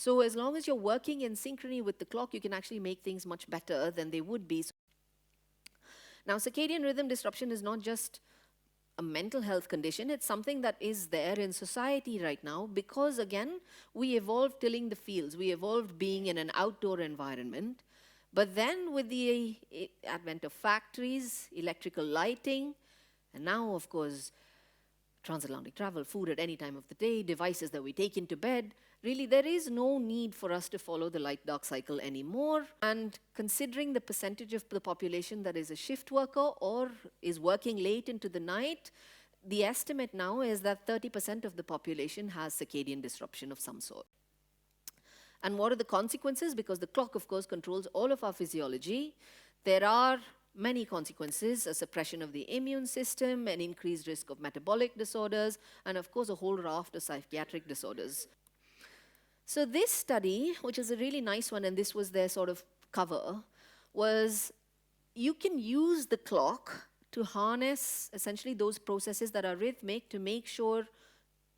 So as long as you're working in synchrony with the clock, you can actually make things much better than they would be. Now, circadian rhythm disruption is not just a mental health condition, it's something that is there in society right now because, again, we evolved tilling the fields, we evolved being in an outdoor environment. But then with the advent of factories, electrical lighting, and now, of course, transatlantic travel, food at any time of the day, devices that we take into bed, really there is no need for us to follow the light-dark cycle anymore. And considering the percentage of the population that is a shift worker or is working late into the night, the estimate now is that 30% of the population has circadian disruption of some sort. And what are the consequences? Because the clock, of course, controls all of our physiology. There are many consequences: a suppression of the immune system, an increased risk of metabolic disorders, and of course a whole raft of psychiatric disorders. So this study, which is a really nice one, and this was their sort of cover, was you can use the clock to harness essentially those processes that are rhythmic to make sure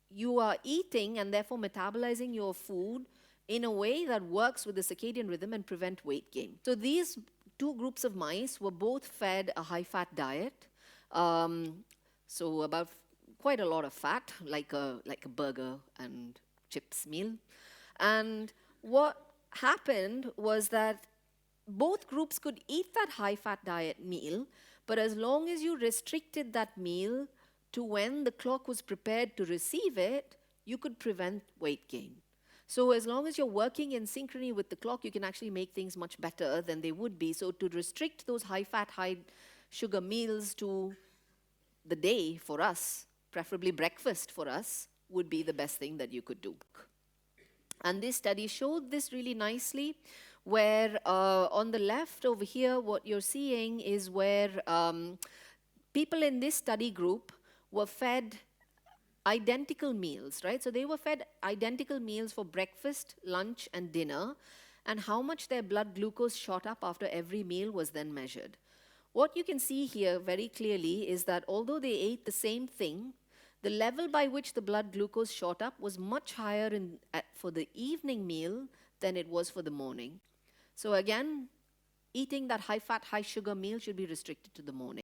you are eating and therefore metabolizing your food in a way that works with the circadian rhythm and prevent weight gain. So these two groups of mice were both fed a high-fat diet, so about quite a lot of fat, like a burger and chips meal. And what happened was that both groups could eat that high-fat diet meal, but as long as you restricted that meal to when the clock was prepared to receive it, you could prevent weight gain. So as long as you're working in synchrony with the clock, you can actually make things much better than they would be. So to restrict those high-fat, high-sugar meals to the day for us, preferably breakfast for us, would be the best thing that you could do. And this study showed this really nicely, where on the left over here, what you're seeing is where people in this study group were fed identical meals, right? So they were fed identical meals for breakfast, lunch, and dinner, and how much their blood glucose shot up after every meal was then measured. What you can see here very clearly is that although they ate the same thing, the level by which the blood glucose shot up was much higher for the evening meal than it was for the morning. So again, eating that high-fat, high-sugar meal should be restricted to the morning.